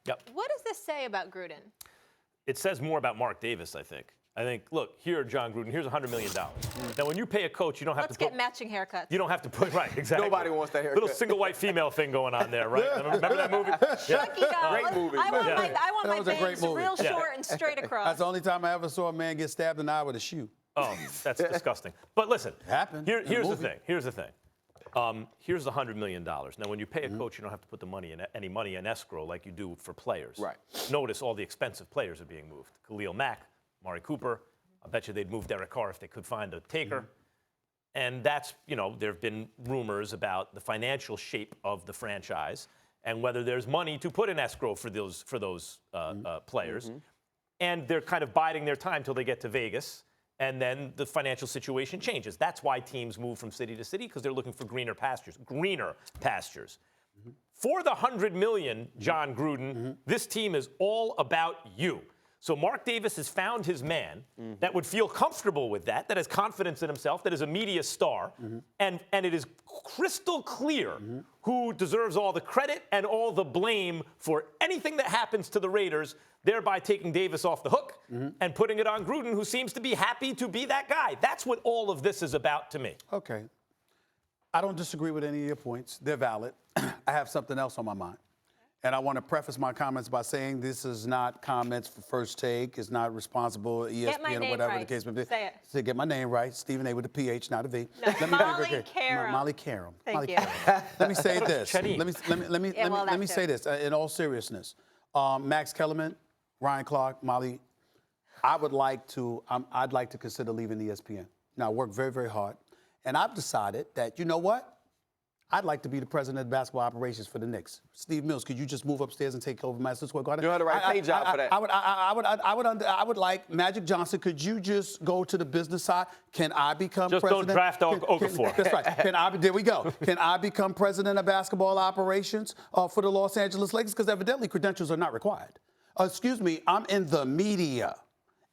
Yep. What does this say about Gruden? It says more about Mark Davis, I think. Look, here, Jon Gruden, here's $100 million. Now, when you pay a coach, you don't have Let's to get matching haircuts. You don't have to put, right, exactly. Nobody wants that haircut. Little single white female thing going on there, right? Remember that movie? Yeah. Great movie. I want my was a great bangs movie. real short and straight across. That's the only time I ever saw a man get stabbed in the eye with a shoe. Oh, that's disgusting. But listen, Happened. Here's the thing. Here's the $100 million. Now, when you pay a coach, you don't have to put any money in escrow like you do for players. Right. Notice all the expensive players are being moved. Khalil Mack, Amari Cooper. I bet you they'd move Derek Carr if they could find a taker. And that's, there have been rumors about the financial shape of the franchise and whether there's money to put in escrow for those players. And they're kind of biding their time till they get to Vegas. And then the financial situation changes. That's why teams move from city to city, because they're looking for greener pastures. For the $100 million, Jon Gruden, this team is all about you. So Mark Davis has found his man that would feel comfortable with that has confidence in himself, that is a media star, and it is crystal clear who deserves all the credit and all the blame for anything that happens to the Raiders, thereby taking Davis off the hook and putting it on Gruden, who seems to be happy to be that guy. That's what all of this is about to me. Okay. I don't disagree with any of your points. They're valid. I have something else on my mind. And I want to preface my comments by saying this is not comments for First Take. It's not responsible, ESPN, or whatever the case may be. Say it. To get my name right, Stephen A. with a PH, not a V. No, Molly Karam. Molly Karam. Thank you. Let me say this. Chetty. Let me say this in all seriousness. Max Kellerman, Ryan Clark, Molly, I'd like to consider leaving ESPN. Now, I work very, very hard. And I've decided that, you know what? I'd like to be the president of basketball operations for the Knicks. Steve Mills, could you just move upstairs and take over Madison Square Garden? You have the right pay job for that. I would like Magic Johnson. Could you just go to the business side? Can I become president? Just don't draft Okafor. That's right. There we go. Can I become president of basketball operations for the Los Angeles Lakers? Because evidently credentials are not required. Excuse me, I'm in the media.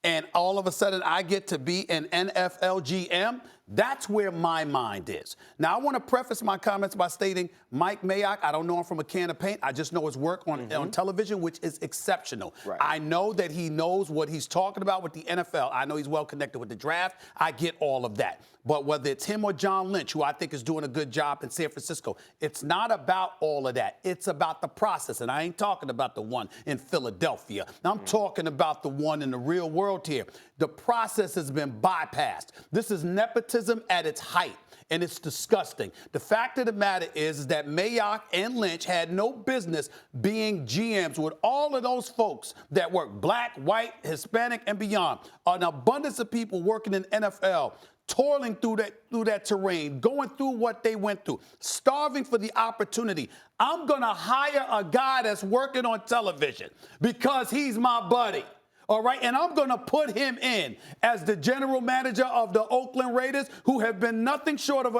And all of a sudden I get to be an NFL GM, that's where my mind is. Now, I want to preface my comments by stating Mike Mayock, I don't know him from a can of paint. I just know his work on television, which is exceptional. Right. I know that he knows what he's talking about with the NFL. I know he's well connected with the draft. I get all of that. But whether it's him or John Lynch, who I think is doing a good job in San Francisco, it's not about all of that. It's about the process. And I ain't talking about the one in Philadelphia. I'm talking about the one in the real world here. The process has been bypassed. This is nepotism at its height, and it's disgusting. The fact of the matter is that Mayock and Lynch had no business being GMs with all of those folks that work black, white, Hispanic, and beyond. An abundance of people working in NFL, toiling through that terrain, going through what they went through, starving for the opportunity. I'm going to hire a guy that's working on television because he's my buddy. All right, and I'm going to put him in as the general manager of the Oakland Raiders, who have been nothing short of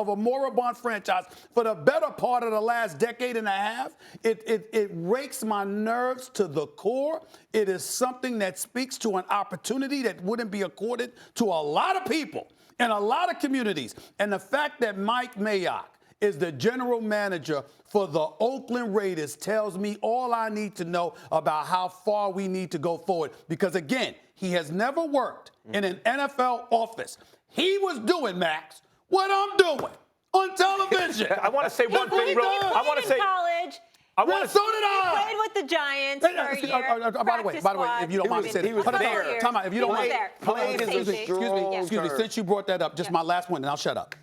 a moribund franchise for the better part of the last decade and a half. It rakes my nerves to the core. It is something that speaks to an opportunity that wouldn't be accorded to a lot of people in a lot of communities. And the fact that Mike Mayock is the general manager for the Oakland Raiders tells me all I need to know about how far we need to go forward. Because, again, he has never worked in an NFL office. He was doing, Max, what I'm doing on television. I want to say one thing real quick. I want to say college. So did I. He played with the Giants for a year. By the way, if you don't mind me saying it. Time out. If you don't mind. Excuse me. Since you brought that up, just my last one, and I'll shut up.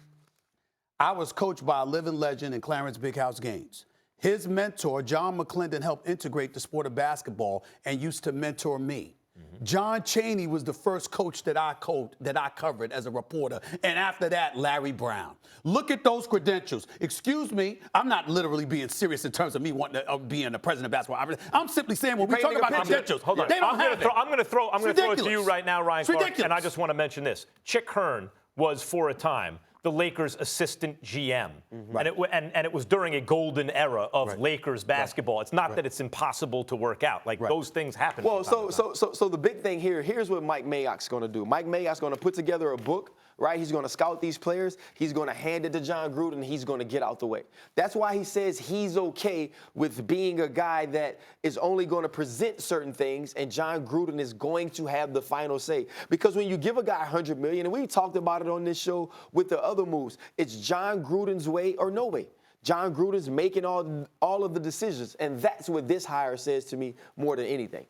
I was coached by a living legend in Clarence Big House Gaines. His mentor, John McClendon, helped integrate the sport of basketball and used to mentor me. John Chaney was the first coach that I covered as a reporter. And after that, Larry Brown. Look at those credentials. Excuse me, I'm not literally being serious in terms of me wanting to be in the president of basketball. I'm simply saying when we talk about credentials, hold on. They don't have it. I'm going to throw it to you right now, Ryan Clark. And I just want to mention this. Chick Hearn was, for a time, the Lakers' assistant GM. And it was during a golden era of Lakers basketball. It's not that it's impossible to work out. Those things happen. Well, so the big thing here's what Mike Mayock's going to do. Mike Mayock's going to put together a book right? He's going to scout these players. He's going to hand it to Jon Gruden, and he's going to get out the way. That's why he says he's okay with being a guy that is only going to present certain things, and Jon Gruden is going to have the final say. Because when you give a guy $100 million, and we talked about it on this show with the other moves, it's Jon Gruden's way or no way. Jon Gruden's making all of the decisions, and that's what this hire says to me more than anything.